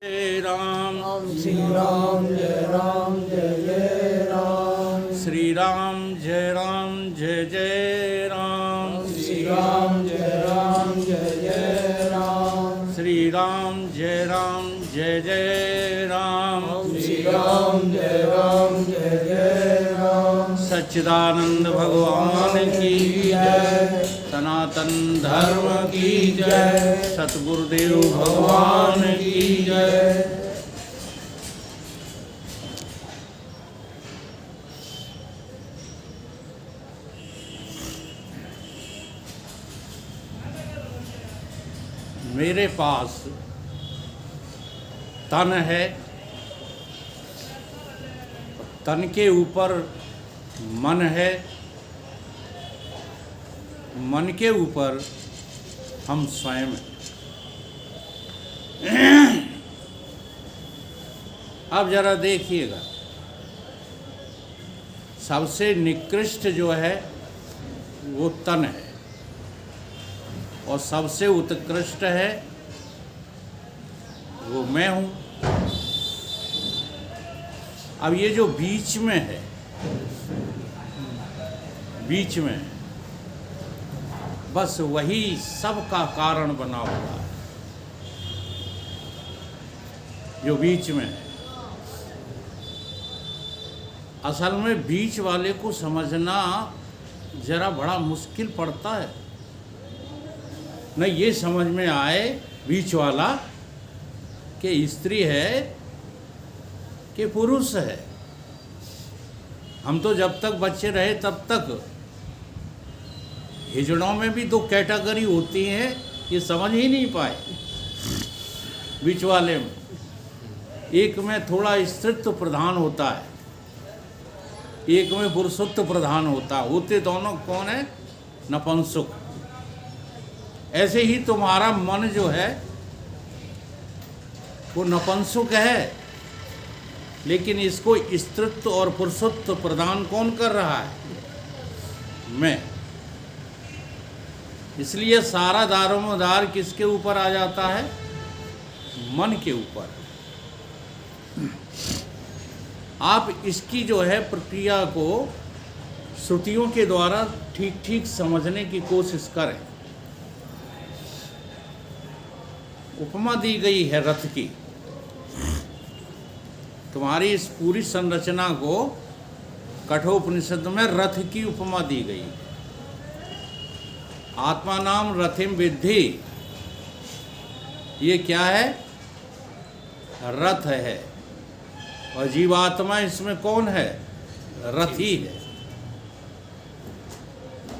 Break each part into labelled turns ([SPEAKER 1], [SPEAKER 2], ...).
[SPEAKER 1] जय राम
[SPEAKER 2] श्री राम जय राम जय जय राम।
[SPEAKER 1] श्री राम जय राम जय जय राम।
[SPEAKER 2] श्री राम जय राम जय जय राम।
[SPEAKER 1] श्री राम जय राम जय जय राम।
[SPEAKER 2] श्री राम जय राम जय जय राम।
[SPEAKER 1] सच्चिदानंद भगवान की
[SPEAKER 2] जय।
[SPEAKER 1] सनातन धर्म की
[SPEAKER 2] जय।
[SPEAKER 1] सतगुरुदेव भगवान की
[SPEAKER 2] जय।
[SPEAKER 1] मेरे पास तन है, तन के ऊपर मन है, मन के ऊपर हम स्वयं हैं। अब जरा देखिएगा, सबसे निकृष्ट जो है वो तन है और सबसे उत्कृष्ट है वो मैं हूँ। अब ये जो बीच में है, बीच में बस वही सब का कारण बना हुआ है। जो बीच में है, असल में बीच वाले को समझना जरा बड़ा मुश्किल पड़ता है। न ये समझ में आए बीच वाला कि स्त्री है कि पुरुष है। हम तो जब तक बच्चे रहे तब तक हिजड़ों में भी दो कैटेगरी होती हैं, ये समझ ही नहीं पाए बीच वाले में। एक में थोड़ा स्त्रीत्व प्रधान होता है, एक में पुरुषत्व प्रधान होता है। होते दोनों कौन है? नपुंसक। ऐसे ही तुम्हारा मन जो है वो नपुंसक है, लेकिन इसको स्त्रीत्व और पुरुषत्व प्रदान कौन कर रहा है? मैं। इसलिए सारा दारोमदार किसके ऊपर आ जाता है? मन के ऊपर। आप इसकी जो है प्रक्रिया को श्रुतियों के द्वारा ठीक ठीक समझने की कोशिश करें। उपमा दी गई है रथ की। तुम्हारी इस पूरी संरचना को कठोपनिषद में रथ की उपमा दी गई। आत्मा नाम रथिम विद्धि, ये क्या है? रथ है। और जीवात्मा इसमें कौन है? रथी है।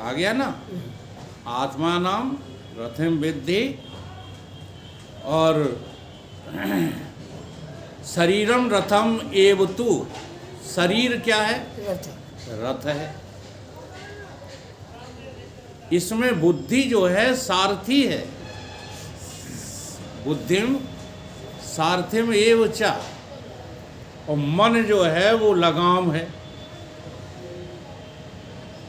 [SPEAKER 1] आ गया ना? आत्मा नाम रथिम विद्धि और शरीरम रथम एवतु, शरीर क्या है? रथ है। इसमें बुद्धि जो है सारथी है। बुद्धिम सारथिम एव च, और मन जो है वो लगाम है।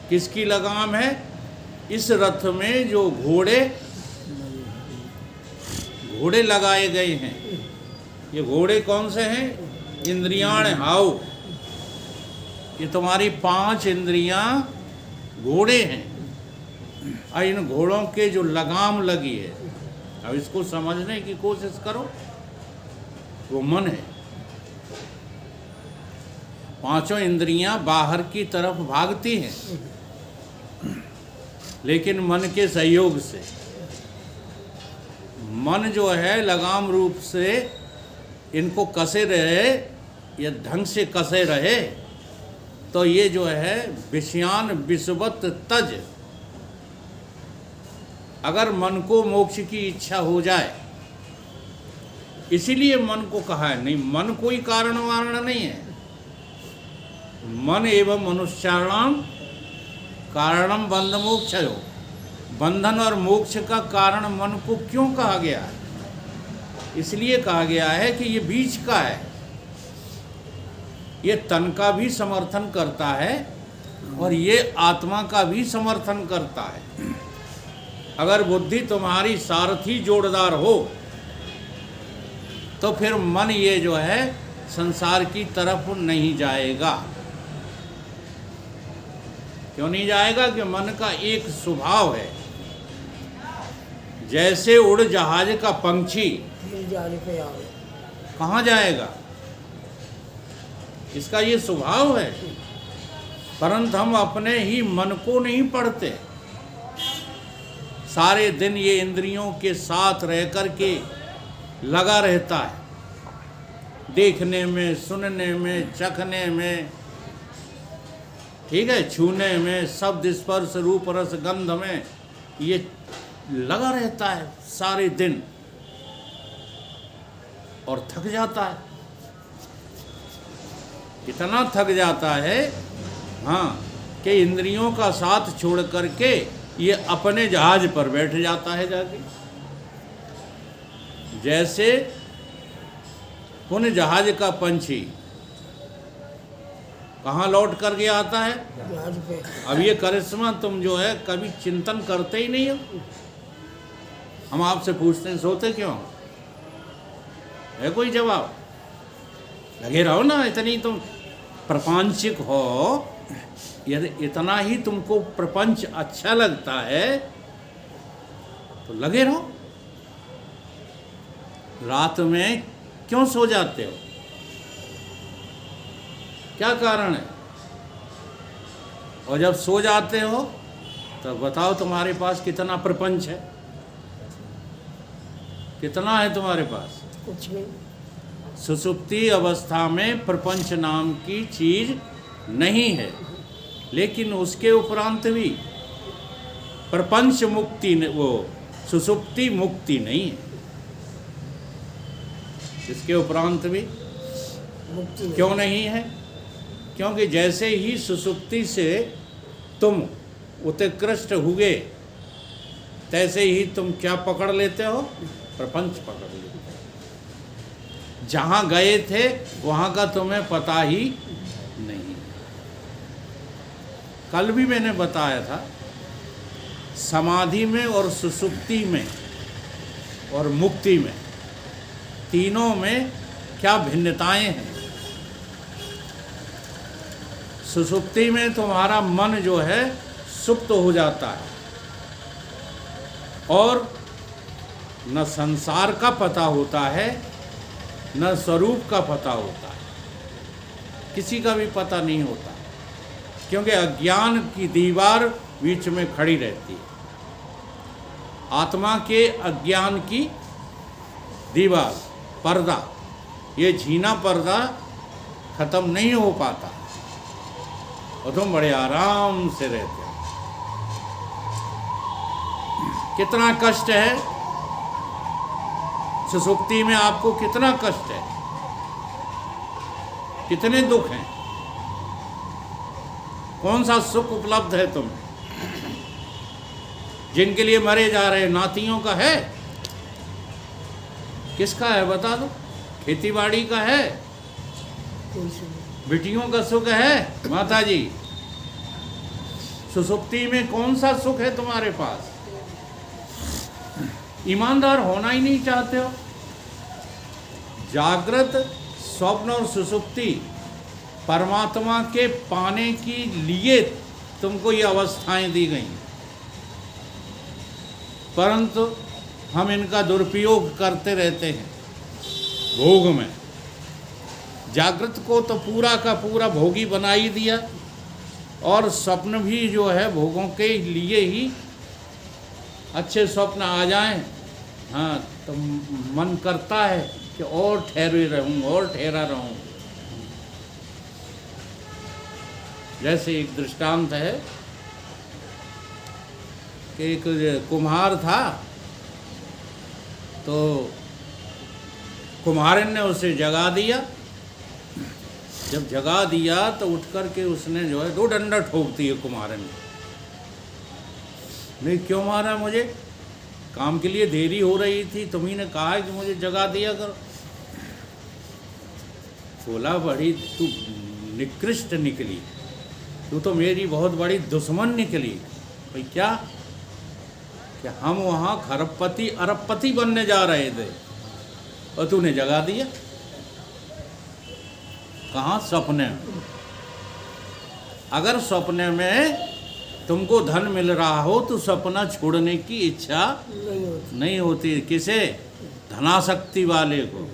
[SPEAKER 1] किसकी लगाम है? इस रथ में जो घोड़े लगाए गए हैं, ये घोड़े कौन से हैं? इंद्रियाण हाउ। ये तुम्हारी 5 इंद्रियां घोड़े हैं और इन घोड़ों के जो लगाम लगी है, अब इसको समझने की कोशिश करो। वो मन है। 5 इंद्रियां बाहर की तरफ भागती हैं, लेकिन मन के सहयोग से। मन जो है लगाम रूप से इनको कसे रहे, या ढंग से कसे रहे, तो ये जो है विषयान विषवत तज। अगर मन को मोक्ष की इच्छा हो जाए, इसीलिए मन को कहा है। नहीं, मन कोई कारण वारण नहीं है। मन एवं मनुष्याणाम कारणम बंध मोक्षयो। बंधन और मोक्ष का कारण मन को क्यों कहा गया है? इसलिए कहा गया है कि ये बीच का है। ये तन का भी समर्थन करता है और ये आत्मा का भी समर्थन करता है। अगर बुद्धि तुम्हारी सारथी जोड़दार हो तो फिर मन ये जो है संसार की तरफ नहीं जाएगा। क्यों नहीं जाएगा? कि मन का एक स्वभाव है, जैसे उड़ जहाज का पंछी
[SPEAKER 2] फिर जाने पे आवे।
[SPEAKER 1] कहाँ जाएगा, इसका ये स्वभाव है। परंतु हम अपने ही मन को नहीं पढ़ते। सारे दिन ये इंद्रियों के साथ रह कर के लगा रहता है, देखने में, सुनने में, चखने में, ठीक है, छूने में, शब्द स्पर्श रूप रस गंध में, ये लगा रहता है सारे दिन और थक जाता है। इतना थक जाता है, हाँ, कि इंद्रियों का साथ छोड़ करके ये अपने जहाज पर बैठ जाता है जाके। जैसे उन जहाज का पंछी कहाँ लौट करके आता है?
[SPEAKER 2] जहाज पे।
[SPEAKER 1] अब ये करिश्मा तुम जो है कभी चिंतन करते ही नहीं हो। हम आपसे पूछते हैं सोते क्यों? है कोई जवाब? लगे रहो ना, इतनी तुम प्रपंचिक हो, यदि इतना ही तुमको प्रपंच अच्छा लगता है तो लगे रहो। रात में क्यों सो जाते हो? क्या कारण है? और जब सो जाते हो तो बताओ तुम्हारे पास कितना प्रपंच है? कितना है तुम्हारे पास?
[SPEAKER 2] कुछ नहीं।
[SPEAKER 1] सुसुप्ति अवस्था में प्रपंच नाम की चीज नहीं है, लेकिन उसके उपरांत भी प्रपंच मुक्ति वो सुसुप्ति मुक्ति नहीं है। इसके उपरांत भी
[SPEAKER 2] मुक्ति नहीं।
[SPEAKER 1] क्यों नहीं है? क्योंकि जैसे ही सुसुप्ति से तुम उत्कृष्ट हुए, तैसे ही तुम क्या पकड़ लेते हो? प्रपंच पकड़ लेते हो। जहाँ गए थे वहाँ का तुम्हें पता ही नहीं। कल भी मैंने बताया था, समाधि में और सुसुप्ति में और मुक्ति में, तीनों में क्या भिन्नताएं हैं। सुसुप्ति में तुम्हारा मन जो है सुप्त हो जाता है और न संसार का पता होता है, न स्वरूप का पता होता है, किसी का भी पता नहीं होता, क्योंकि अज्ञान की दीवार बीच में खड़ी रहती है। आत्मा के अज्ञान की दीवार, पर्दा, ये झीना पर्दा खत्म नहीं हो पाता और तुम बड़े आराम से रहते हो। कितना कष्ट है सुसुप्ति में, आपको कितना कष्ट है, कितने दुख हैं, कौन सा सुख उपलब्ध है तुम्हें? जिनके लिए मरे जा रहे नातियों का है? किसका है बता दो? खेती बाड़ी का है?
[SPEAKER 2] कोई से नहीं।
[SPEAKER 1] बेटियों का सुख है? माता जी, सुसुप्ति में कौन सा सुख है तुम्हारे पास? ईमानदार होना ही नहीं चाहते हो। जागृत, स्वप्न और सुसुप्ति परमात्मा के पाने के लिए तुमको ये अवस्थाएं दी गई, परंतु हम इनका दुरुपयोग करते रहते हैं भोग में। जागृत को तो पूरा का पूरा भोगी बना ही दिया और स्वप्न भी जो है भोगों के लिए ही, अच्छे स्वप्न आ जाएं, हाँ, तो मन करता है कि और ठहरे रहूं और ठहरा रहूं। जैसे एक दृष्टांत है कि एक कुम्हार था, तो कुम्हारन ने उसे जगा दिया। जब जगा दिया तो उठ कर के उसने जो है 2 डंडा ठोक दिए कुम्हारन ने। नहीं, क्यों मारा मुझे? काम के लिए देरी हो रही थी, तुम्ही ने कहा है कि मुझे जगा दिया करो। बोला, बड़ी तू निकृष्ट निकली, तू तो मेरी बहुत बड़ी दुश्मन निकली। भाई क्या कि हम वहाँ खरबपति अरबपति बनने जा रहे थे और तूने जगा दिया। कहाँ? सपने में। अगर सपने में तुमको धन मिल रहा हो तो सपना छोड़ने की इच्छा नहीं होती। किसे? धनासक्ति वाले को।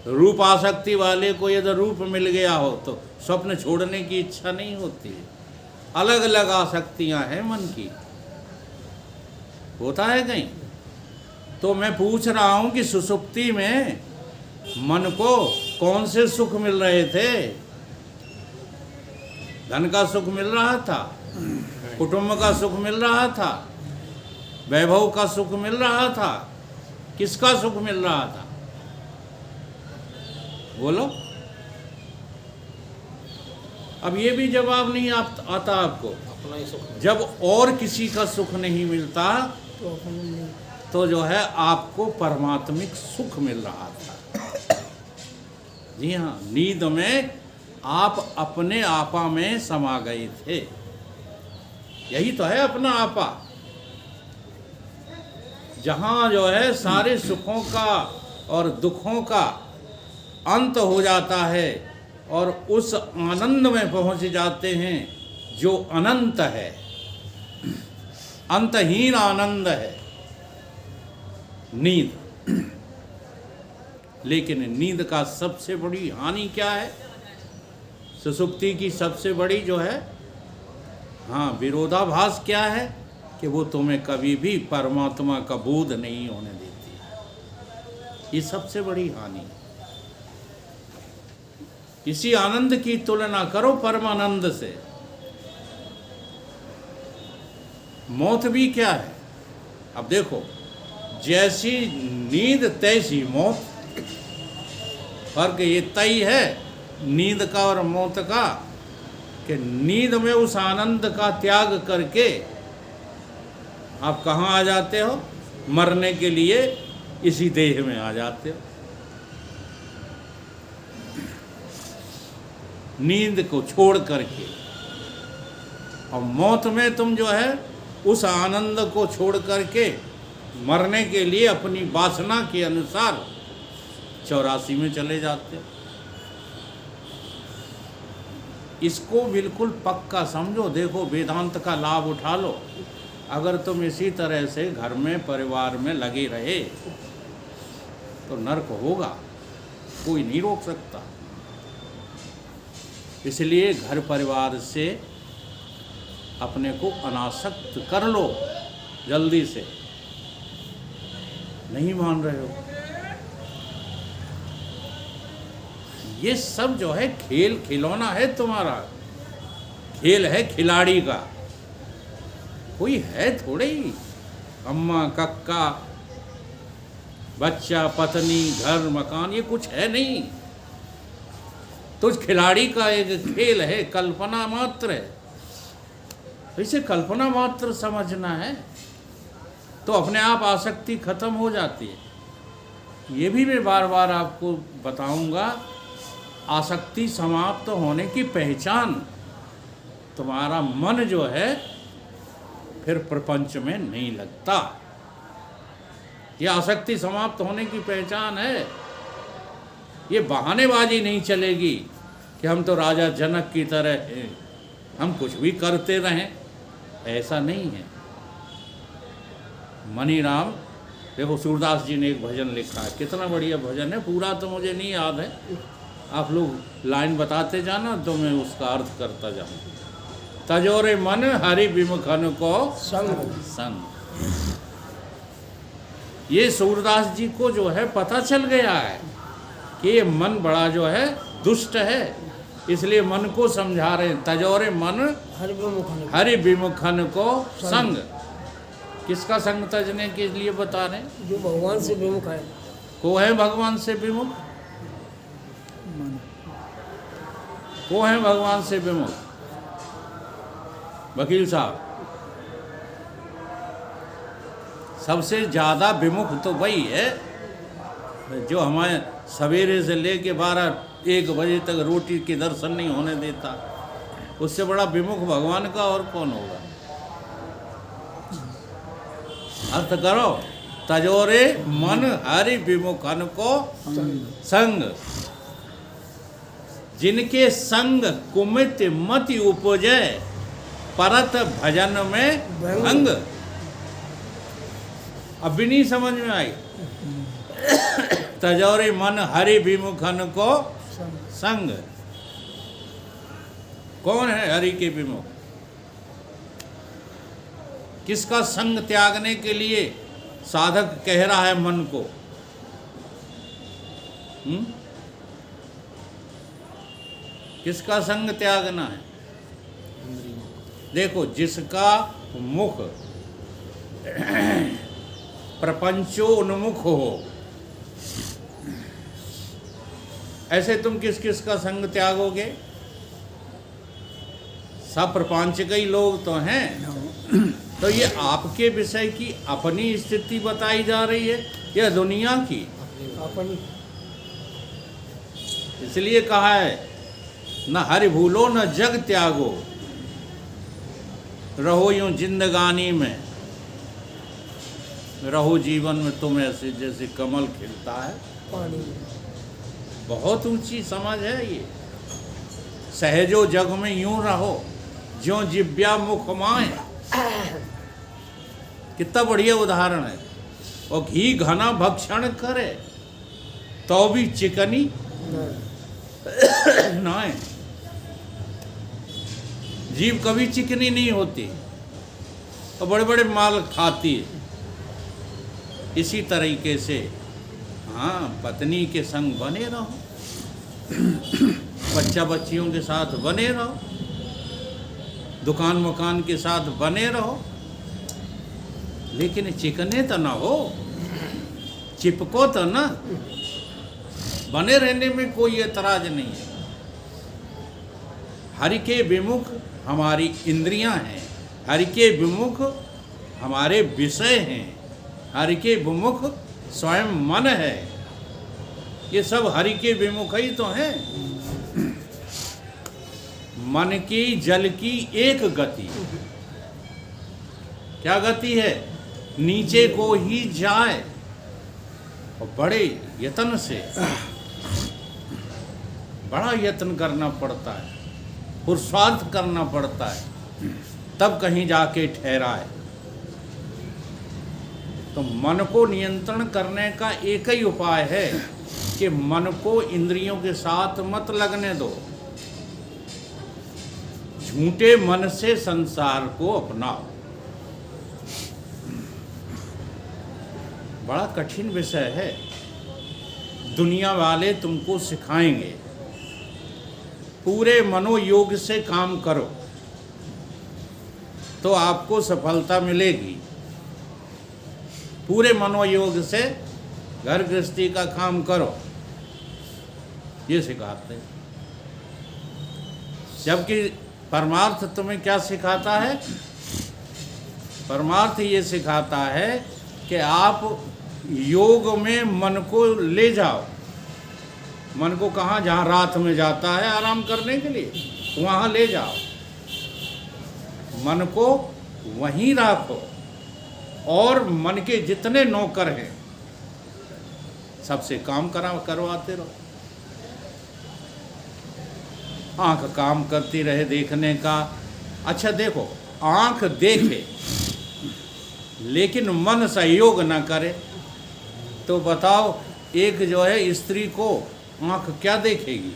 [SPEAKER 1] रूप आसक्ति वाले को यदि रूप मिल गया हो तो स्वप्न छोड़ने की इच्छा नहीं होती है। अलग अलग आसक्तियां हैं मन की। होता है कहीं? तो मैं पूछ रहा हूं कि सुसुप्ति में मन को कौन से सुख मिल रहे थे? धन का सुख मिल रहा था, कुटुंब का सुख मिल रहा था, वैभव का सुख मिल रहा था, किसका सुख मिल रहा था? बोलो। अब ये भी जवाब नहीं आता आपको।
[SPEAKER 2] अपना ही सुख है।
[SPEAKER 1] जब और किसी का सुख नहीं मिलता तो जो है आपको परमात्मिक सुख मिल रहा था। जी हाँ, नींद में आप अपने आपा में समा गए थे। यही तो है अपना आपा, जहाँ जो है सारे सुखों का और दुखों का अंत हो जाता है और उस आनंद में पहुंच जाते हैं जो अनंत है, अंतहीन आनंद है नींद। लेकिन नींद का सबसे बड़ी हानि क्या है? सुसुप्ति की सबसे बड़ी जो है विरोधाभास क्या है कि वो तुम्हें कभी भी परमात्मा का बोध नहीं होने देती। ये सबसे बड़ी हानि है। इसी आनंद की तुलना करो परमानंद से। मौत भी क्या है? अब देखो, जैसी नींद तैसी मौत। फर्क ये तय है नींद का और मौत का कि नींद में उस आनंद का त्याग करके आप कहाँ आ जाते हो? मरने के लिए इसी देह में आ जाते हो। नींद को छोड़ करके। और मौत में तुम जो है उस आनंद को छोड़ करके मरने के लिए अपनी वासना के अनुसार 84 में चले जाते हो। इसको बिल्कुल पक्का समझो। देखो, वेदांत का लाभ उठा लो। अगर तुम इसी तरह से घर में परिवार में लगे रहे तो नरक होगा, कोई नहीं रोक सकता। इसलिए घर परिवार से अपने को अनासक्त कर लो जल्दी से। नहीं मान रहे हो? ये सब जो है खेल खिलौना है तुम्हारा, खेल है खिलाड़ी का। कोई है थोड़े ही अम्मा कक्का बच्चा पत्नी घर मकान, ये कुछ है नहीं। तो खिलाड़ी का एक खेल है, कल्पना मात्र है। इसे कल्पना मात्र समझना है तो अपने आप आसक्ति खत्म हो जाती है। ये भी मैं बार बार आपको बताऊंगा। आसक्ति समाप्त होने की पहचान, तुम्हारा मन जो है फिर प्रपंच में नहीं लगता। ये आसक्ति समाप्त होने की पहचान है। ये बहानेबाजी नहीं चलेगी कि हम तो राजा जनक की तरह हैं, हम कुछ भी करते रहें। ऐसा नहीं है। मनीराम, देखो सूरदास जी ने एक भजन लिखा है, कितना बढ़िया भजन है। पूरा तो मुझे नहीं याद है, आप लोग लाइन बताते जाना तो मैं उसका अर्थ करता जाऊँ। तजोरे मन हरि विमुखन को संग। ये सूरदास जी को जो है पता चल गया है कि ये मन बड़ा जो है दुष्ट है, इसलिए मन को समझा रहे हैं। तजोरे मन हरि विमुखन को संग। किसका संग तजने के लिए बता रहे हैं?
[SPEAKER 2] जो भगवान से विमुख है।
[SPEAKER 1] को है भगवान से विमुख? को है भगवान से विमुख? वकील साहब, सबसे ज़्यादा विमुख तो वही है जो हमारे सवेरे से लेके 12-1 बजे तक रोटी के दर्शन नहीं होने देता। उससे बड़ा विमुख भगवान का और कौन होगा? अर्थ करो। तजोरे मन हरि विमुखन को संग। जिनके संग कुमित मति उपजे, परत भजन में भंग। अब भी नहीं समझ में आई। तजोरे मन हरि विमुखन को संग। कौन है हरि के विमुख? किसका संग त्यागने के लिए साधक कह रहा है मन को? किसका संग त्यागना है? देखो, जिसका मुख प्रपंचोन्मुख हो, ऐसे तुम किस किस का संग त्यागोगे? सब प्रपंच के ही लोग तो हैं। तो ये आपके विषय की अपनी स्थिति बताई जा रही है या दुनिया की?
[SPEAKER 2] अपनी।
[SPEAKER 1] इसलिए कहा है न हरि भूलो न जग त्यागो, रहो यूं जिंदगानी में, रहो जीवन में तुम ऐसे जैसे कमल खिलता है
[SPEAKER 2] पानी में।
[SPEAKER 1] बहुत ऊंची समझ है ये। सहजो जग में यूं रहो ज्यों जिव्या मुख माए। कितना बढ़िया उदाहरण है। और घी घना भक्षण करे तो भी चिकनी नाए। जीव कभी चिकनी नहीं होती और बड़े बड़े माल खाती है। इसी तरीके से हाँ, पत्नी के संग बने रहो, बच्चा बच्चियों के साथ बने रहो, दुकान मकान के साथ बने रहो, लेकिन चिकने तो ना हो, चिपको तो ना। बने रहने में कोई एतराज नहीं है। हरि के विमुख हमारी इंद्रियां हैं, हरि के विमुख हमारे विषय हैं, हरि के विमुख स्वयं मन है। ये सब हरि के विमुख ही तो हैं। मन की जल की एक गति। क्या गति है? नीचे को ही जाए और बड़े यत्न से, बड़ा यत्न करना पड़ता है, पुरुषार्थ करना पड़ता है, तब कहीं जाके ठहराए। तो मन को नियंत्रण करने का एक ही उपाय है कि मन को इंद्रियों के साथ मत लगने दो। झूठे मन से संसार को अपनाओ। बड़ा कठिन विषय है। दुनिया वाले तुमको सिखाएंगे पूरे मनोयोग से काम करो तो आपको सफलता मिलेगी। पूरे मनोयोग से घर गृहस्थी का काम करो, ये सिखाते हैं। जबकि परमार्थ तुम्हें क्या सिखाता है? परमार्थ ये सिखाता है कि आप योग में मन को ले जाओ। मन को कहाँ? जहाँ रात में जाता है आराम करने के लिए, वहाँ ले जाओ। मन को वहीं रखो और मन के जितने नौकर हैं सबसे काम करवाते रहो। आंख काम करती रहे देखने का। अच्छा देखो, आंख देखे लेकिन मन सहयोग ना करे तो बताओ, एक जो है स्त्री को आंख क्या देखेगी?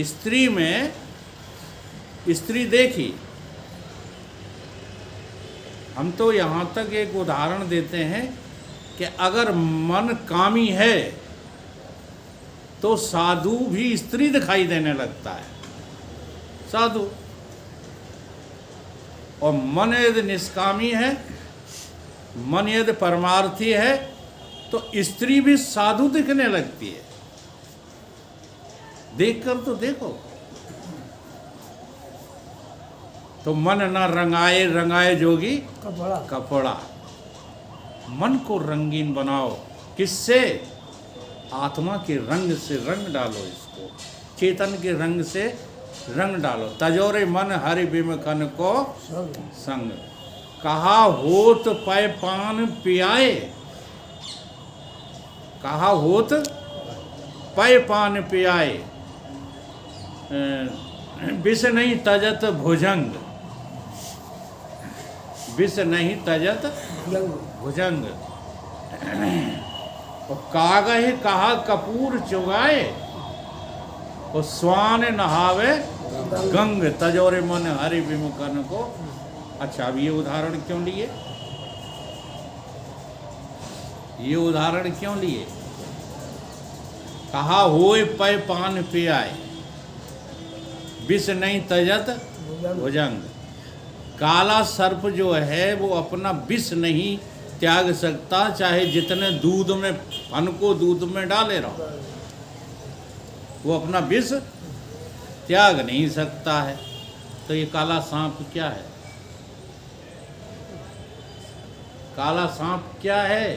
[SPEAKER 1] स्त्री में स्त्री देखी। हम तो यहाँ तक एक उदाहरण देते हैं कि अगर मन कामी है तो साधु भी स्त्री दिखाई देने लगता है, साधु। और मन यदि निष्कामी है, मन यदि परमार्थी है तो स्त्री भी साधु दिखने लगती है। देखकर तो देखो। तो मन न रंगाए रंगाए जोगी कपड़ा। मन को रंगीन बनाओ। किससे? आत्मा के रंग से रंग डालो इसको, चेतन के रंग से रंग डालो। तजोरे मन हरि विमुखन को संग। कहा होत पय पान पियाए, कहा होत पय पान पियाए, विष नहीं तजत भुजंग, विष नहीं तजत भुजंग। और कागह कहा कपूर चुगाए, और स्वान नहावे गंग, तजोरे मन हरि विमुखन को। अच्छा, अब ये उदाहरण क्यों लिए, ये उदाहरण क्यों लिए? कहा होए पय पान पियाए, विष नहीं तजत भुजंग। काला सर्प जो है वो अपना विष नहीं त्याग सकता, चाहे जितने दूध में, फन को दूध में डाले रहो, वो अपना विष त्याग नहीं सकता है। तो ये काला सांप क्या है? काला सांप क्या है?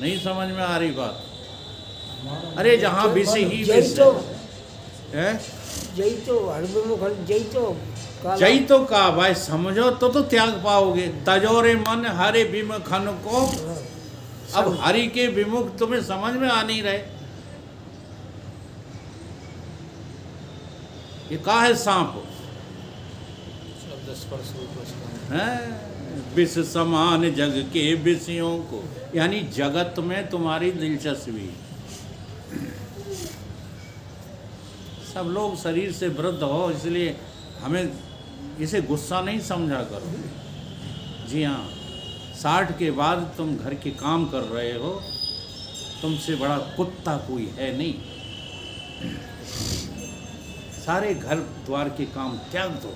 [SPEAKER 1] नहीं समझ में आ रही बात? अरे जहाँ विष ही विष है,
[SPEAKER 2] जय तो हरविमुख, जय तो
[SPEAKER 1] जय तो का भाई समझो तो त्याग पाओगे। तजोरे मन हरे विमुखन को। अब हरि के विमुख तुम्हें समझ में आ नहीं रहे। ये का है सांप? विष समान जग के विषयों को, यानी जगत में तुम्हारी दिलचस्पी। सब लोग शरीर से वृद्ध हो, इसलिए हमें इसे गुस्सा नहीं समझा करो। जी हाँ, 60 के बाद तुम घर के काम कर रहे हो, तुमसे बड़ा कुत्ता कोई है नहीं। सारे घर द्वार के काम त्याग दो।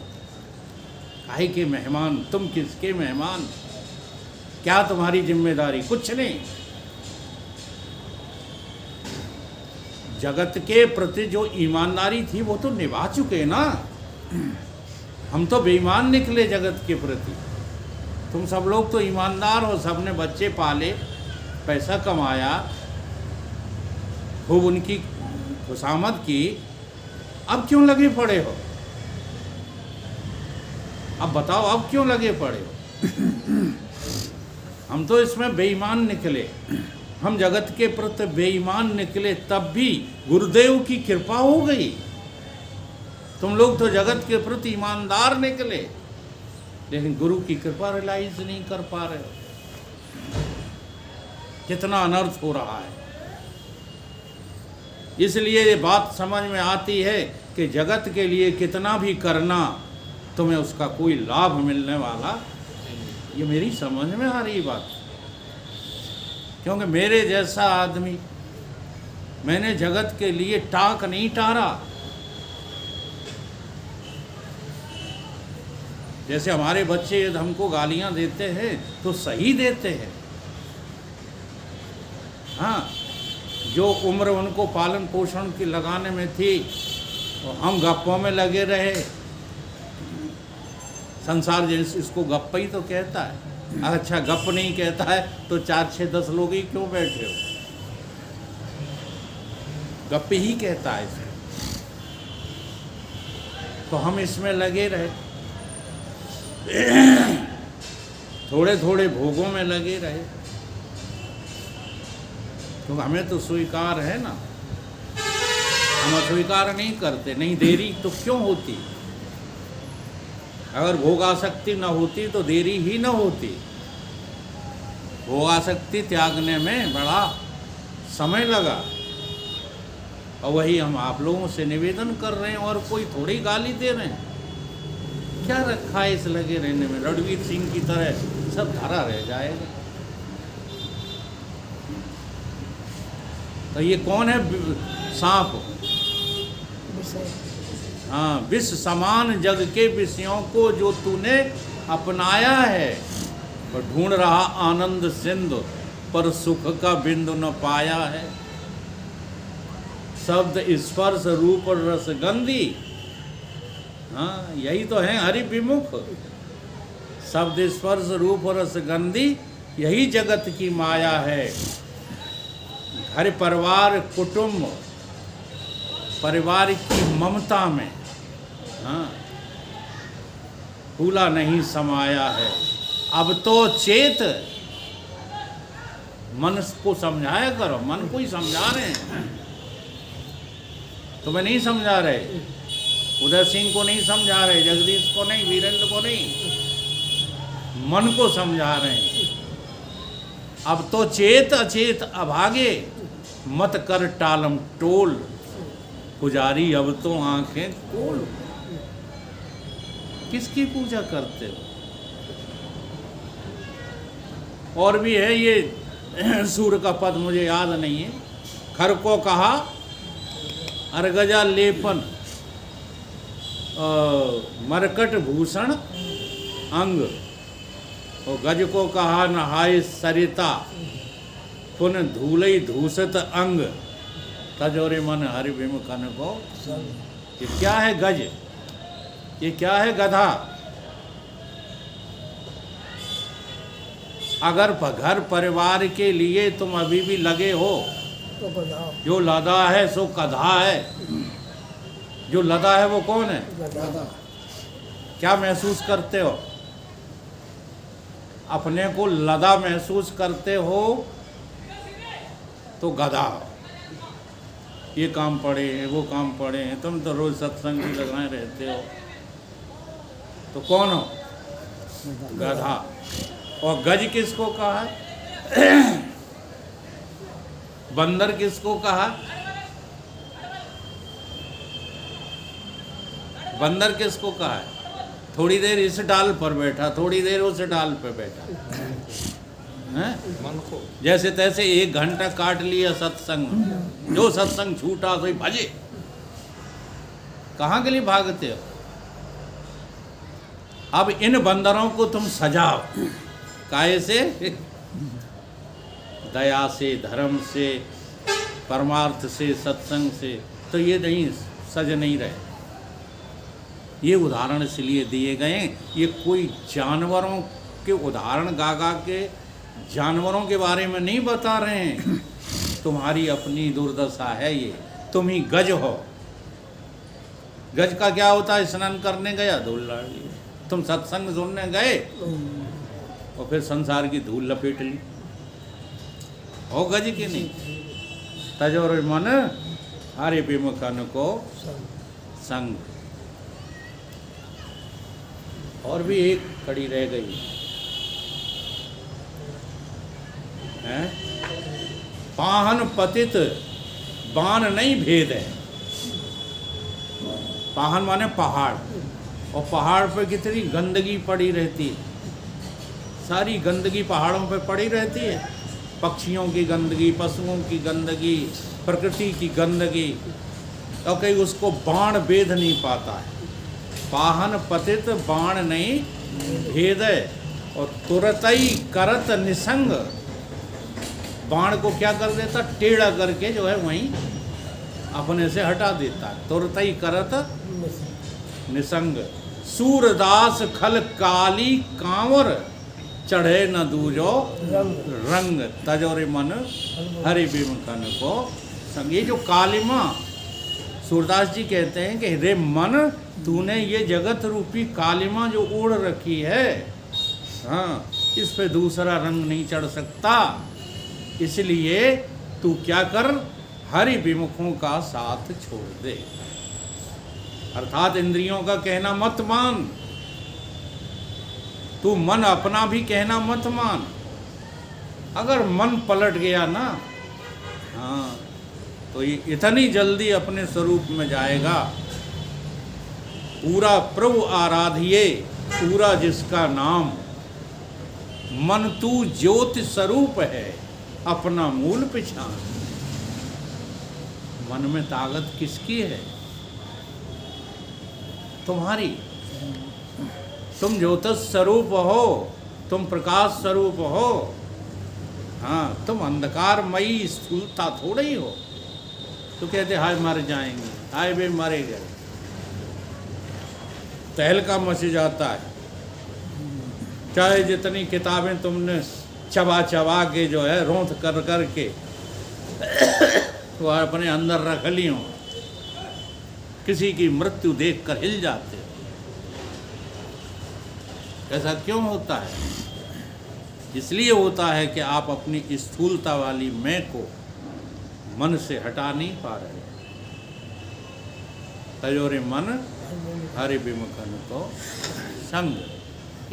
[SPEAKER 1] काहे के मेहमान, तुम किसके मेहमान? क्या तुम्हारी जिम्मेदारी? कुछ नहीं। जगत के प्रति जो ईमानदारी थी वो तो निभा चुके ना। हम तो बेईमान निकले जगत के प्रति। तुम सब लोग तो ईमानदार हो, सबने बच्चे पाले, पैसा कमाया, खूब उनकी खुशामद की। अब क्यों लगे पड़े हो? अब बताओ, अब क्यों लगे पड़े हो? हम तो इसमें बेईमान निकले, हम जगत के प्रति बेईमान निकले, तब भी गुरुदेव की कृपा हो गई। तुम लोग तो जगत के प्रति ईमानदार निकले, लेकिन गुरु की कृपा रियलाइज नहीं कर पा रहे हो। कितना अनर्थ हो रहा है। इसलिए ये बात समझ में आती है कि जगत के लिए कितना भी करना, तुम्हें उसका कोई लाभ मिलने वाला, ये मेरी समझ में आ रही बात। क्योंकि मेरे जैसा आदमी, मैंने जगत के लिए टाक नहीं टारा। जैसे हमारे बच्चे यदि हमको गालियां देते हैं तो सही देते हैं। हाँ, जो उम्र उनको पालन पोषण की लगाने में थी, तो हम गप्पों में लगे रहे। संसार जैसे इसको गप्पा ही तो कहता है। अच्छा, गप नहीं कहता है तो 4, 6, 10 लोग ही क्यों बैठे हो? गप ही कहता है इसे। तो हम इसमें लगे रहे, थोड़े थोड़े भोगों में लगे रहे। तो हमें तो स्वीकार है ना, हम अस्वीकार नहीं करते। नहीं, देरी तो क्यों होती? अगर भोगासक्ति न होती तो देरी ही न होती। भोगासक्ति त्यागने में बड़ा समय लगा, और वही हम आप लोगों से निवेदन कर रहे हैं, और कोई थोड़ी गाली दे रहे हैं। क्या रखा है इस लगे रहने में? रणवीर सिंह की तरह सब धरा रह जाएगा। तो ये कौन है सांप? हाँ, विष समान जग के विषयों को जो तूने अपनाया है, और ढूंढ रहा आनंद सिंधु, पर सुख का बिंदु न पाया है। शब्द स्पर्श रूप और रसगंधी, हाँ यही तो है हरि विमुख। शब्द स्पर्श रूप और रसगंधी, यही जगत की माया है। घर परिवार कुटुंब, परिवार की ममता में, हाँ फूला नहीं समाया है। अब तो चेत, मन को समझाया करो, मन को ही समझा रहे हैं, तुम्हें नहीं समझा रहे, उदय सिंह को नहीं समझा रहे, जगदीश को नहीं, वीरेंद्र को नहीं, मन को समझा रहे हैं। अब तो चेत अचेत अभागे, मत कर टालम टोल, पुजारी अब तो आंखें खोल। किसकी पूजा करते हो? और भी है ये सूर का पद, मुझे याद नहीं है। खर को कहा अर्गजा लेपन, मरकट भूषण अंग, और गज को कहा नहाय सरिता, पुन धूलई धूसत अंग, तजोरे मन हरि विमुखन को। ये क्या है गज? ये क्या है गधा? अगर घर परिवार के लिए तुम अभी भी लगे हो
[SPEAKER 2] तो गधा,
[SPEAKER 1] जो लदा है सो गधा है। जो लदा है वो कौन है?
[SPEAKER 2] गधा।
[SPEAKER 1] क्या महसूस करते हो? अपने को लदा महसूस करते हो तो गधा। ये काम पड़े हैं, वो काम पड़े हैं, तुम तो रोज सत्संग भी लगाए रहते हो, तो कौन हो? गधा। और गज किसको कहा है? बंदर किसको कहा? बंदर किसको कहा है? थोड़ी देर इस डाल पर बैठा, थोड़ी देर उस डाल पर बैठा, हैं?
[SPEAKER 3] मन को
[SPEAKER 1] जैसे तैसे 1 घंटा काट लिया सत्संग, जो सत्संग छूटा तो भजे। कहाँ के लिए भागते हो? अब इन बंदरों को तुम सजाओ, काहे से? दया से, धर्म से, परमार्थ से, सत्संग से, तो ये नहीं सज नहीं रहे। ये उदाहरण इसलिए दिए गए, ये कोई जानवरों के उदाहरण गा गा के जानवरों के बारे में नहीं बता रहे हैं। तुम्हारी अपनी दुर्दशा है ये, तुम ही गज हो। गज का क्या होता है? स्नान करने गया, धूल डाल ली। तुम सत्संग सुनने गए और फिर संसार की धूल लपेट ली। हो गज की नहीं? तजोर मन हरि विमुखन को संग। और भी एक कड़ी रह गई है, पाहन पतित बान नहीं भेद है। पाहन माने पहाड़, और पहाड़ पर कितनी गंदगी पड़ी रहती है, सारी गंदगी पहाड़ों पर पड़ी रहती है। पक्षियों की गंदगी, पशुओं की गंदगी, प्रकृति की गंदगी, और कहीं उसको बाण भेद नहीं पाता है। पाहन पतित बाण नहीं भेद है, और तुरतई करत निसंग, बाण को क्या कर देता? टेढ़ा करके जो है वहीं अपने से हटा देता है। तुरतई करत निसंग, सूरदास खल काली कांवर, चढ़े न दूजो रंग, तजोरे मन हरि विमुखन को संग। ये जो कालिमा, सूरदास जी कहते हैं कि रे मन, तूने ये जगत रूपी कालिमा जो ओढ़ रखी है, हाँ, इस पे दूसरा रंग नहीं चढ़ सकता। इसलिए तू क्या कर? हरि विमुखों का साथ छोड़ दे। अर्थात इंद्रियों का कहना मत मान, तू मन अपना भी कहना मत मान। अगर मन पलट गया ना, हाँ, तो ये इतनी जल्दी अपने स्वरूप में जाएगा। पूरा प्रभु आराधिए, पूरा जिसका नाम, मन तू ज्योति स्वरूप है, अपना मूल पहचान। मन में ताकत किसकी है? तुम्हारी। तुम ज्योतिष स्वरूप हो, तुम प्रकाश स्वरूप हो। हाँ, तुम अंधकारमयी स्थूलता थोड़े ही हो। तो कहते हाय मर जाएंगे, हाय वे मरे गए, तहलका मच जाता है। चाहे जितनी किताबें तुमने चबा चबा के जो है रोंथ कर कर के तो अपने अंदर रख ली हो, किसी की मृत्यु देखकर हिल जाते हो। ऐसा क्यों होता है? इसलिए होता है कि आप अपनी स्थूलता वाली मैं को मन से हटा नहीं पा रहे। तयोरे मन हरि विमुखन तो संग,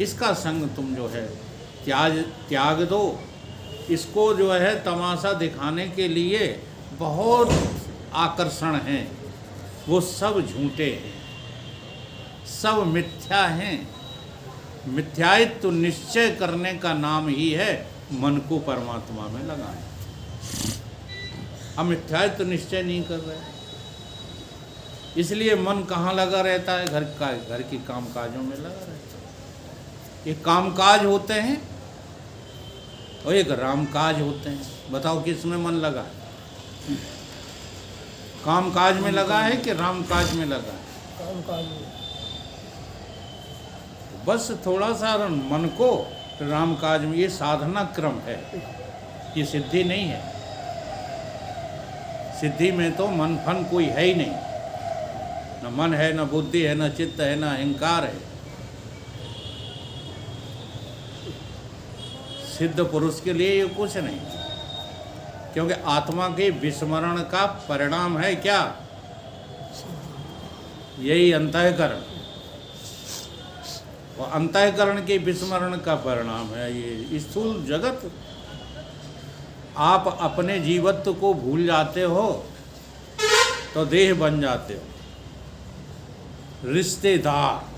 [SPEAKER 1] इसका संग तुम जो है त्याग दो। इसको जो है तमाशा दिखाने के लिए बहुत आकर्षण हैं, वो सब झूठे हैं, सब मिथ्या हैं। मिथ्यात्व निश्चय करने का नाम ही है मन को परमात्मा में लगाएं। हम मिथ्यात्व निश्चय नहीं कर रहे, इसलिए मन कहाँ लगा रहता है? घर की कामकाजों में लगा रहता है। ये कामकाज होते हैं और एक रामकाज होते हैं। बताओ किसमें मन लगा है? कामकाज में लगा है कि रामकाज में लगा है?
[SPEAKER 2] कामकाज में।
[SPEAKER 1] बस थोड़ा सा मन को रामकाज में, ये साधना क्रम है, ये सिद्धि नहीं है। सिद्धि में तो मन फन कोई है ही नहीं, न मन है, न बुद्धि है, न चित्त है, न अहंकार है। सिद्ध पुरुष के लिए ये कुछ नहीं, क्योंकि आत्मा के विस्मरण का परिणाम है क्या? यही अंतःकरण, और अंतःकरण के विस्मरण का परिणाम है ये स्थूल जगत। आप अपने जीवत्व को भूल जाते हो तो देह बन जाते हो। रिश्तेदार,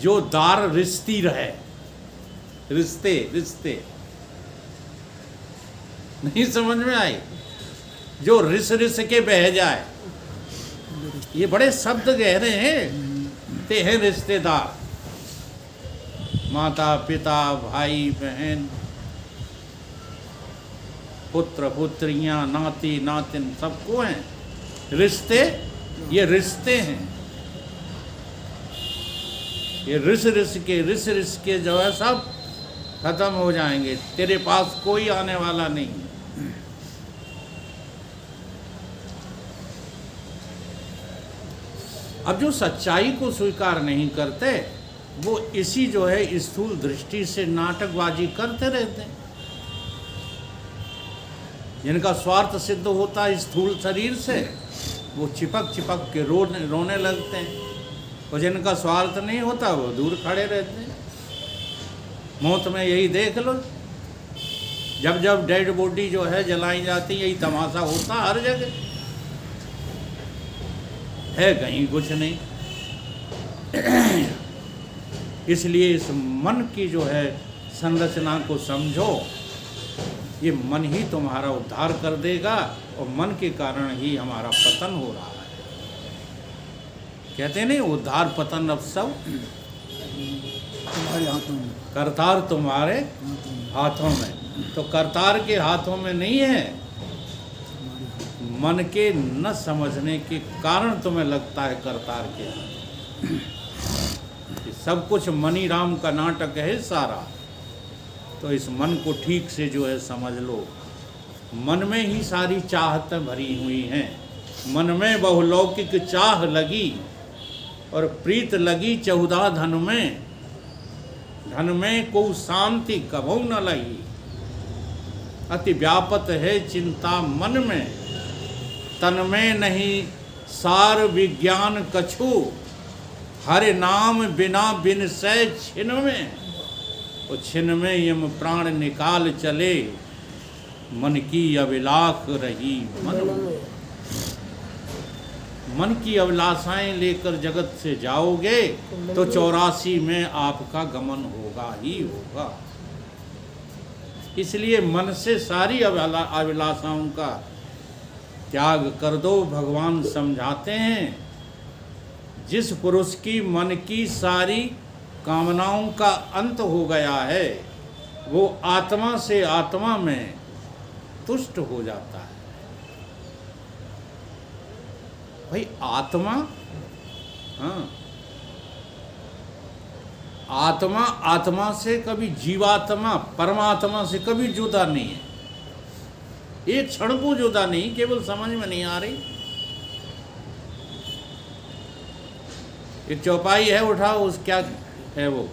[SPEAKER 1] जो दार रिश्ती रहे, रिश्ते नहीं समझ में आई? जो रिस के बह जाए, ये बड़े शब्द गहरे हैं। ते हैं रिश्तेदार, माता पिता, भाई बहन, पुत्र पुत्रियां, नाती नातिन, सबको हैं रिश्ते। ये रिश्ते हैं, ये रिस के जो है सब खत्म हो जाएंगे। तेरे पास कोई आने वाला नहीं। अब जो सच्चाई को स्वीकार नहीं करते, वो इसी जो है स्थूल दृष्टि से नाटकबाजी करते रहते हैं। जिनका स्वार्थ सिद्ध होता है स्थूल शरीर से, वो चिपक के रोने लगते हैं, और जिनका स्वार्थ नहीं होता वो दूर खड़े रहते हैं। मौत में यही देख लो, जब डेड बॉडी जो है जलाई जाती, यही तमाशा होता हर जगह है, कहीं कुछ नहीं। इसलिए इस मन की जो है संरचना को समझो। ये मन ही तुम्हारा उद्धार कर देगा, और मन के कारण ही हमारा पतन हो रहा है। कहते नहीं, उद्धार पतन अब सब
[SPEAKER 2] तुम्हारे हाथों में,
[SPEAKER 1] करतार तुम्हारे हाथों में। तो करतार के हाथों में नहीं है, मन के न समझने के कारण तुम्हें लगता है करतार के हाथ। सब कुछ मनी राम का नाटक है सारा। तो इस मन को ठीक से जो है समझ लो। मन में ही सारी चाहतें भरी हुई हैं। मन में बहुलौकिक चाह लगी, और प्रीत लगी 14 धन में। धन में को शांति कभू न लगी, अति व्यापत है चिंता मन में। तन में नहीं सार विज्ञान कछु, हरे नाम बिना बिन सै छिन में। और छिन में यम प्राण निकाल चले, मन की अभिलाष रही मन में। मन की अभिलाषाएं लेकर जगत से जाओगे तो 84 में आपका गमन होगा ही होगा। इसलिए मन से सारी अभिलाषाओं का त्याग कर दो। भगवान समझाते हैं, जिस पुरुष की मन की सारी कामनाओं का अंत हो गया है, वो आत्मा से आत्मा में तुष्ट हो जाता है। भाई आत्मा, हाँ, आत्मा आत्मा से कभी, जीवात्मा परमात्मा से कभी जुदा नहीं है। एक क्षण को जुदा नहीं, केवल समझ में नहीं आ रही। एक चौपाई है, उठाओ, उस क्या है वो।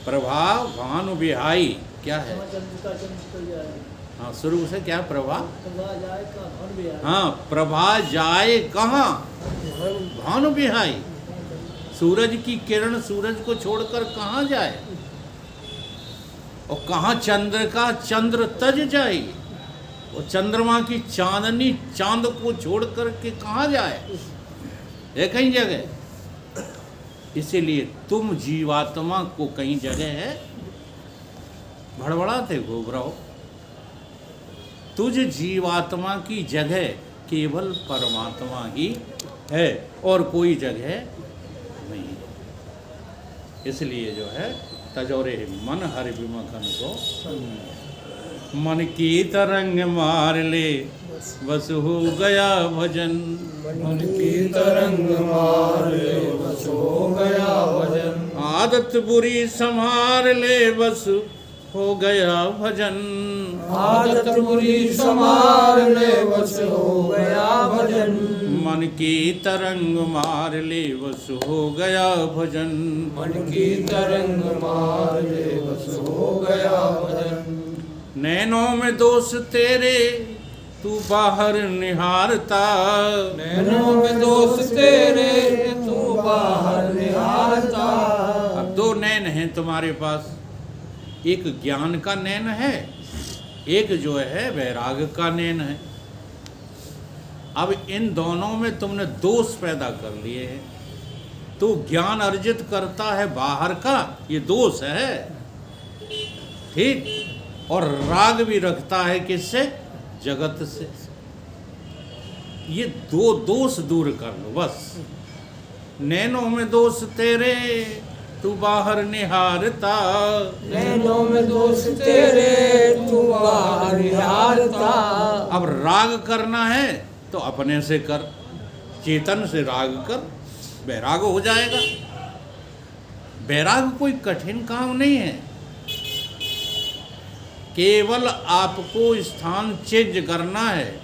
[SPEAKER 1] प्रभा भानु विहाई क्या है? हाँ, शुरू से क्या प्रभा? हाँ, प्रभा जाए कहाँ? भानु विहाई। सूरज की किरण सूरज को छोड़कर कहाँ जाए, और कहाँ चंद्र का चंद्र तज जाए, और चंद्रमा की चांदनी चांद को छोड़ करके कहाँ जाए, है कहीं जगह। इसीलिए तुम जीवात्मा को कहीं जगह है भड़बड़ाते घोबराओ। तुझ जीवात्मा की जगह केवल परमात्मा ही है और कोई जगह नहीं है। इसलिए जो है तजोरे मन हरि विमखन को मन की तरंग मार ले बस हो गया भजन।
[SPEAKER 2] मन की तरंग मार ले बस हो गया भजन।
[SPEAKER 1] आदत बुरी संभार ले बस हो गया भजन।
[SPEAKER 2] आदत बुरी संभार ले बस हो गया भजन।
[SPEAKER 1] मन की तरंग मार ले बस हो गया भजन।
[SPEAKER 2] मन की तरंग मार ले बस हो गया भजन।
[SPEAKER 1] नैनों में दोष तेरे तू बाहर निहारता।
[SPEAKER 2] नैनों में दोष तेरे तू बाहर निहारता।
[SPEAKER 1] अब दो नैन हैं तुम्हारे पास, एक ज्ञान का नैन है, एक जो है वैराग का नैन है। अब इन दोनों में तुमने दोष पैदा कर लिए हैं। तो ज्ञान अर्जित करता है बाहर का, ये दोष है, ठीक। और राग भी रखता है किससे? जगत से। ये दो दोष दूर कर लो बस। नैनों में दोष तेरे तू बाहर निहारता।
[SPEAKER 2] नैनों में दोष तेरे तू बाहर निहारता।
[SPEAKER 1] अब राग करना है तो अपने से कर, चेतन से राग कर, वैराग हो जाएगा। वैराग कोई कठिन काम नहीं है, केवल आपको स्थान चेंज करना है।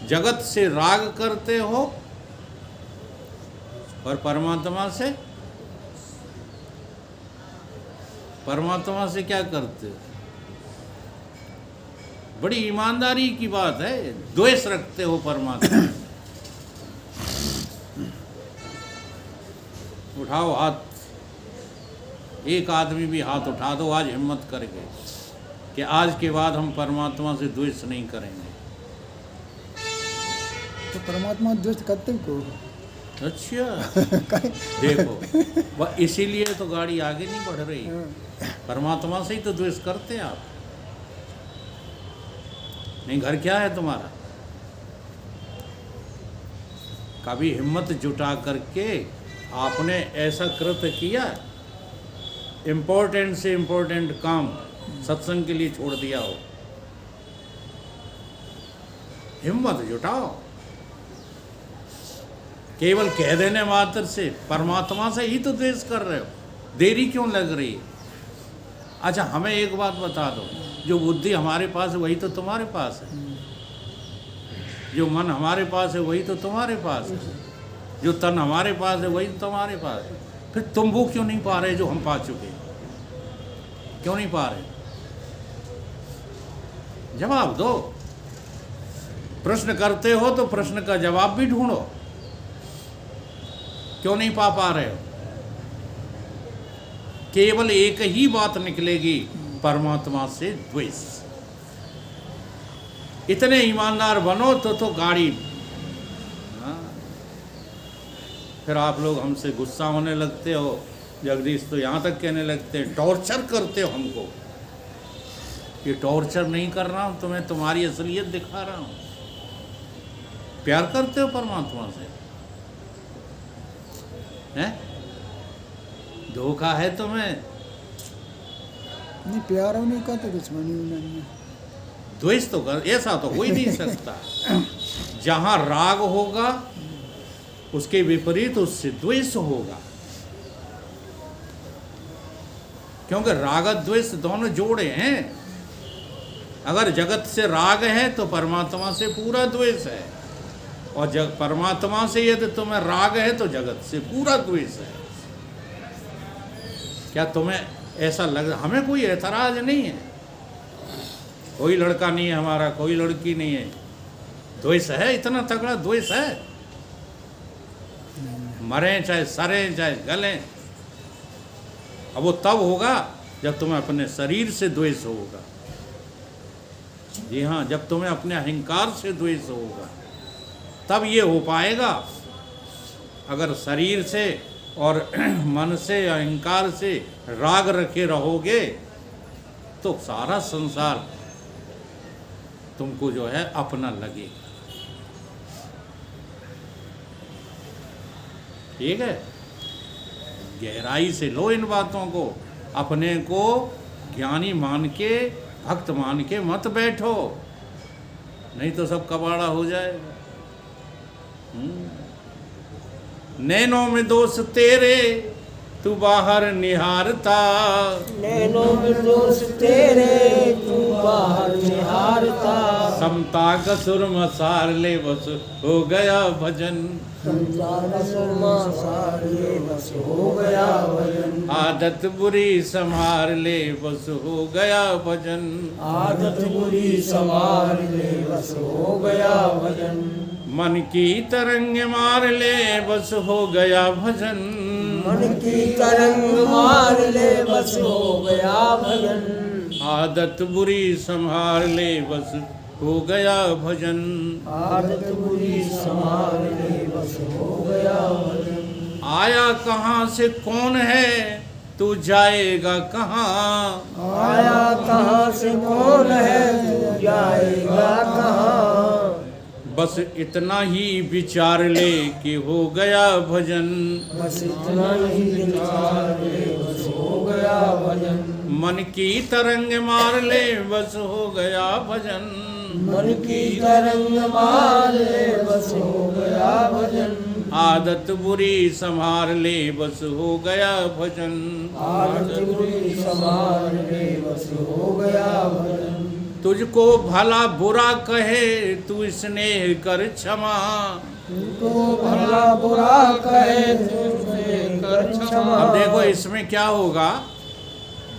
[SPEAKER 1] जगत से राग करते हो और परमात्मा से क्या करते हो? बड़ी ईमानदारी की बात है, द्वेष रखते हो परमात्मा। उठाओ हाथ, एक आदमी भी हाथ उठा दो आज हिम्मत करके कि आज के बाद हम परमात्मा से द्वेष नहीं करेंगे।
[SPEAKER 3] तो परमात्मा द्वेष करते को।
[SPEAKER 1] अच्छा देखो, वह इसीलिए तो गाड़ी आगे नहीं बढ़ रही। परमात्मा से ही तो द्वेष करते हैं आप। नहीं, घर क्या है तुम्हारा? कभी हिम्मत जुटा करके आपने ऐसा कृत्य किया, इम्पोर्टेंट से इम्पोर्टेंट काम सत्संग के लिए छोड़ दिया हो? हिम्मत जुटाओ। केवल कह देने मात्र से परमात्मा से ही तो द्वेष कर रहे हो, देरी क्यों लग रही है? अच्छा, हमें एक बात बता दो, जो बुद्धि हमारे पास है वही तो तुम्हारे पास है, जो मन हमारे पास है वही तो तुम्हारे पास है, जो तन हमारे पास है वही तो तुम्हारे पास है। फिर तुम वो क्यों नहीं पा रहे जो हम पा चुके? क्यों नहीं पा रहे? जवाब दो। प्रश्न करते हो तो प्रश्न का जवाब भी ढूंढो। क्यों नहीं पा रहे हो? केवल एक ही बात निकलेगी, परमात्मा से द्वेष। इतने ईमानदार बनो तो गाड़ी। हाँ? फिर आप लोग हमसे गुस्सा होने लगते हो, जगदीश तो यहाँ तक कहने लगते हैं टॉर्चर करते हो हमको। ये टॉर्चर नहीं कर रहा हूँ, तुम्हें तुम्हारी असलियत दिखा रहा हूँ। प्यार करते हो परमात्मा से, हैं? धोखा है तुम्हें?
[SPEAKER 3] नहीं, प्यार नहीं करते, दुश्मनी नहीं।
[SPEAKER 1] द्वेष तो कर, ऐसा तो हो ही नहीं सकता। जहाँ राग होगा उसके विपरीत उससे द्वेष होगा, क्योंकि राग द्वेष दोनों जोड़े हैं। अगर जगत से राग है तो परमात्मा से पूरा द्वेष है। और जग परमात्मा से यदि तुम्हें राग है तो जगत से पूरा द्वेष है। क्या तुम्हें ऐसा लग, हमें कोई ऐतराज नहीं है, कोई लड़का नहीं है हमारा, कोई लड़की नहीं है, द्वेष है, इतना तगड़ा द्वेष है, मरें चाहे सरें चाहे गलें। अब वो तब होगा जब तुम्हें अपने शरीर से द्वेष होगा। जी हाँ, जब तुम्हें अपने अहंकार से द्वेष होगा तब ये हो पाएगा। अगर शरीर से और मन से अहंकार से राग रखे रहोगे तो सारा संसार तुमको जो है अपना लगेगा। ठीक है, गहराई से लो इन बातों को, अपने को ज्ञानी मान के भक्त मान के मत बैठो, नहीं तो सब कबाड़ा हो जाएगा। नैनों में दोष तेरे तू बाहर निहारता,
[SPEAKER 2] नैनों में दोष तेरे तू बाहर निहारता,
[SPEAKER 1] समता का सुर मसार ले बस हो गया भजन,
[SPEAKER 2] समता सुरमा सारे बस हो गया भजन,
[SPEAKER 1] आदत बुरी संभार ले बस हो गया भजन,
[SPEAKER 2] आदत बुरी संभार ले बस हो गया भजन,
[SPEAKER 1] मन की तरंग मार ले बस हो गया भजन,
[SPEAKER 2] मन की तरंग मार ले बस हो गया भजन,
[SPEAKER 1] आदत बुरी संभार ले बस हो गया भजन,
[SPEAKER 2] आदत बुरी संभार ले बस हो गया भजन,
[SPEAKER 1] आया कहाँ से कौन है तू जाएगा कहाँ,
[SPEAKER 2] आया कहाँ से कौन है तू जाएगा कहाँ,
[SPEAKER 1] बस इतना ही विचार ले कि हो गया भजन,
[SPEAKER 2] बस इतना ही विचार ले बस हो गया भजन,
[SPEAKER 1] मन की तरंग मार ले बस हो गया भजन,
[SPEAKER 2] मन की तरंग मार ले बस हो गया भजन,
[SPEAKER 1] आदत बुरी संभार ले बस हो गया भजन,
[SPEAKER 2] आदत बुरी संभार ले बस हो गया भजन,
[SPEAKER 1] तुझको भला बुरा कहे तू स्नेह कर क्षमा,
[SPEAKER 2] तुझको भला बुरा कहे तुझसे कर क्षमा,
[SPEAKER 1] अब देखो इसमें क्या होगा,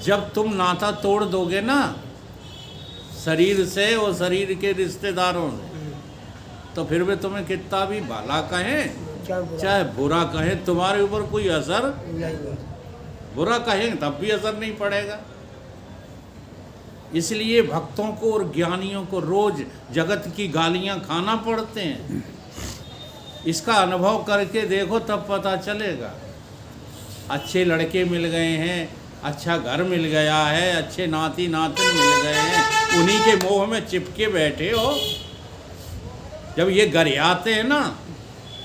[SPEAKER 1] जब तुम नाता तोड़ दोगे ना शरीर से और शरीर के रिश्तेदारों से, तो फिर भी तुम्हें कितना भी भला कहें चाहे बुरा कहें तुम्हारे ऊपर कोई असर, बुरा कहें तब भी असर नहीं पड़ेगा। इसलिए भक्तों को और ज्ञानियों को रोज जगत की गालियां खाना पड़ते हैं। इसका अनुभव करके देखो तब पता चलेगा। अच्छे लड़के मिल गए हैं, अच्छा घर मिल गया है, अच्छे नाती नातिन मिल गए हैं, उन्हीं के मोह में चिपके बैठे हो। जब ये गरियाते हैं ना,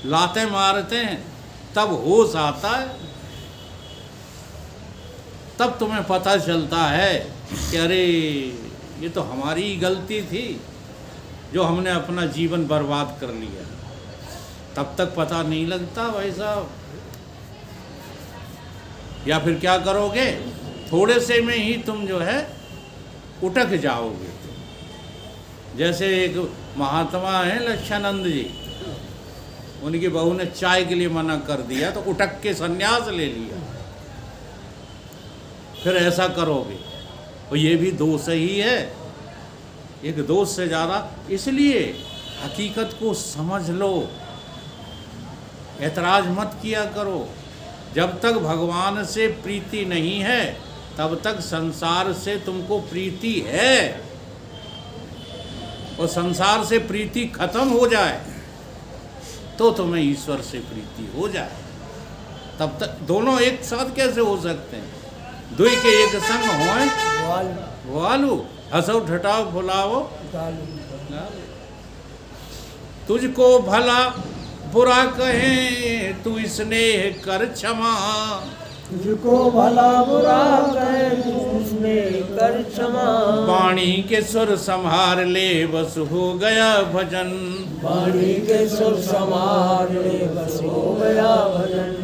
[SPEAKER 1] लाते मारते हैं, तब होश आता है, तब तुम्हें पता चलता है कि अरे ये तो हमारी ही गलती थी जो हमने अपना जीवन बर्बाद कर लिया। तब तक पता नहीं लगता भाई साहब। या फिर क्या करोगे, थोड़े से में ही तुम जो है उटक जाओगे। जैसे एक महात्मा है लक्षानंद जी, उनकी बहू ने चाय के लिए मना कर दिया तो उटक के संन्यास ले लिया। फिर ऐसा करोगे और ये भी दोष ही है, एक दोष से ज़्यादा। इसलिए हकीकत को समझ लो, ऐतराज मत किया करो। जब तक भगवान से प्रीति नहीं है तब तक संसार से तुमको प्रीति है, और संसार से प्रीति खत्म हो जाए तो तुम्हें ईश्वर से प्रीति हो जाए। तब तक दोनों एक साथ कैसे हो सकते हैं? दुई के एक संग होए वालू, हंसो ठटाओ फुलाओ गालू। तुझको भला बुरा कहे तू स्नेह कर क्षमा,
[SPEAKER 2] तुझको भला बुरा कहे तू स्नेह कर क्षमा,
[SPEAKER 1] वाणी के सुर संभार ले बस हो गया भजन,
[SPEAKER 2] वाणी के सुर संभार ले बस हो गया भजन,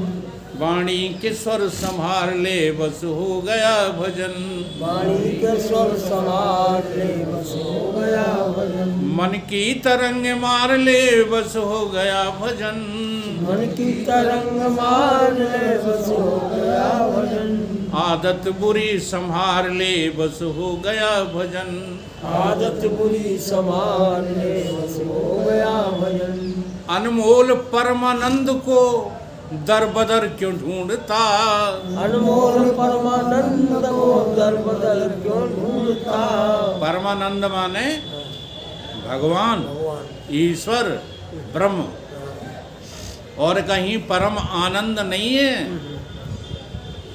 [SPEAKER 1] वाणी के स्वर संभार ले बस हो गया भजन।
[SPEAKER 2] वाणी के स्वर संभार ले बस हो गया भजन।
[SPEAKER 1] मन की तरंग मार ले बस हो गया भजन।
[SPEAKER 2] मन की तरंग मार ले बस हो गया भजन।
[SPEAKER 1] आदत बुरी संभार ले बस हो गया भजन।
[SPEAKER 2] आदत बुरी संभार ले बस हो गया भजन।
[SPEAKER 1] अनमोल परमानंद को दर बदर क्यों ढूंढता।
[SPEAKER 2] अनमोल परमानंद को दर बदर क्यों ढूंढता।
[SPEAKER 1] परमानंद माने भगवान, ईश्वर, ब्रह्म। और कहीं परम आनंद नहीं है।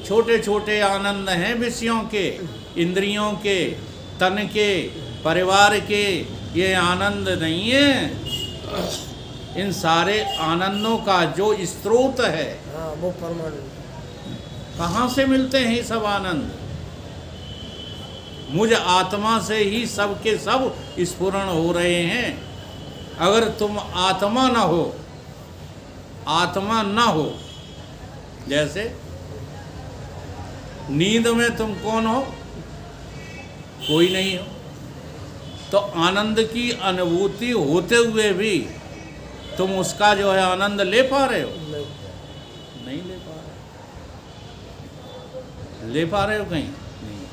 [SPEAKER 1] छोटे छोटे आनंद हैं विषयों के, इंद्रियों के, तन के, परिवार के। ये आनंद नहीं है। इन सारे आनंदों का जो स्रोत है,
[SPEAKER 2] हाँ वो परमानंद।
[SPEAKER 1] कहाँ से मिलते हैं ये सब आनंद? मुझ आत्मा से ही सब के सब स्फुरण हो रहे हैं। अगर तुम आत्मा न हो, आत्मा न हो, जैसे नींद में तुम कौन हो? कोई नहीं हो। तो आनंद की अनुभूति होते हुए भी तुम उसका जो है आनंद ले पा रहे हो? नहीं ले पा रहे। ले पा रहे हो कहीं? नहीं।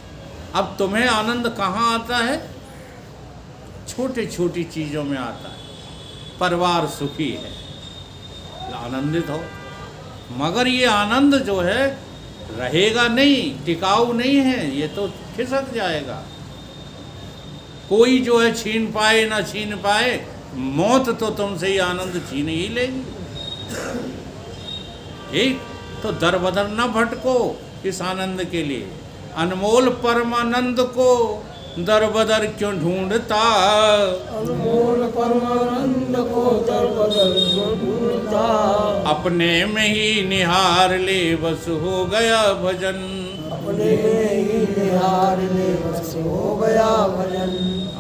[SPEAKER 1] अब तुम्हें आनंद कहाँ आता है? छोटी छोटी चीज़ों में आता है। परिवार सुखी है, आनंदित हो। मगर ये आनंद जो है रहेगा नहीं, टिकाऊ नहीं है, ये तो खिसक जाएगा। कोई जो है छीन पाए ना छीन पाए, मौत तो तुमसे ही आनंद छीन ही लेगी। ठीक, तो दर बदर न भटको इस आनंद के लिए। अनमोल परमानंद को दर बदर क्यों ढूंढता।
[SPEAKER 2] अनमोल परमानंद को दर बदर क्यों ढूंढता।
[SPEAKER 1] अपने में ही निहार ले बस हो गया भजन।
[SPEAKER 2] अपने में ही निहार ले बस हो गया भजन।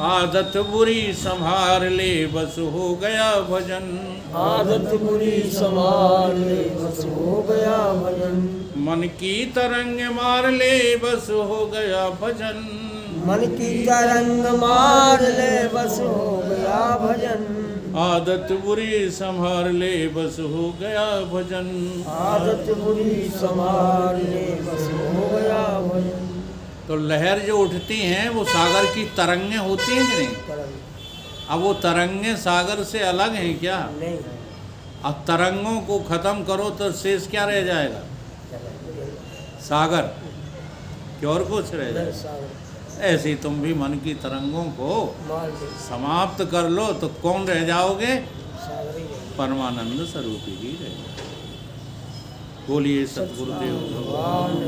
[SPEAKER 1] आदत बुरी संभार ले बस हो गया भजन।
[SPEAKER 2] आदत बुरी संभार ले बस हो गया भजन।
[SPEAKER 1] मन की तरंग मार ले बस हो गया भजन।
[SPEAKER 2] मन की तरंग मार ले बस हो गया भजन।
[SPEAKER 1] आदत बुरी संभार ले बस हो गया भजन।
[SPEAKER 2] आदत बुरी संभार ले बस हो गया भजन।
[SPEAKER 1] तो लहर जो उठती हैं वो सागर की तरंगें होती हैं कि नहीं? अब वो तरंगें सागर से अलग हैं क्या?
[SPEAKER 2] नहीं।
[SPEAKER 1] अब तरंगों को खत्म करो तो शेष क्या रह जाएगा? सागर। क्या और कुछ रह जाएगा? ऐसे ही तुम भी मन की तरंगों को समाप्त कर लो तो कौन रह जाओगे? परमानंद स्वरूप ही रह जाओगे। बोलिए सतगुरुदेव भगवान।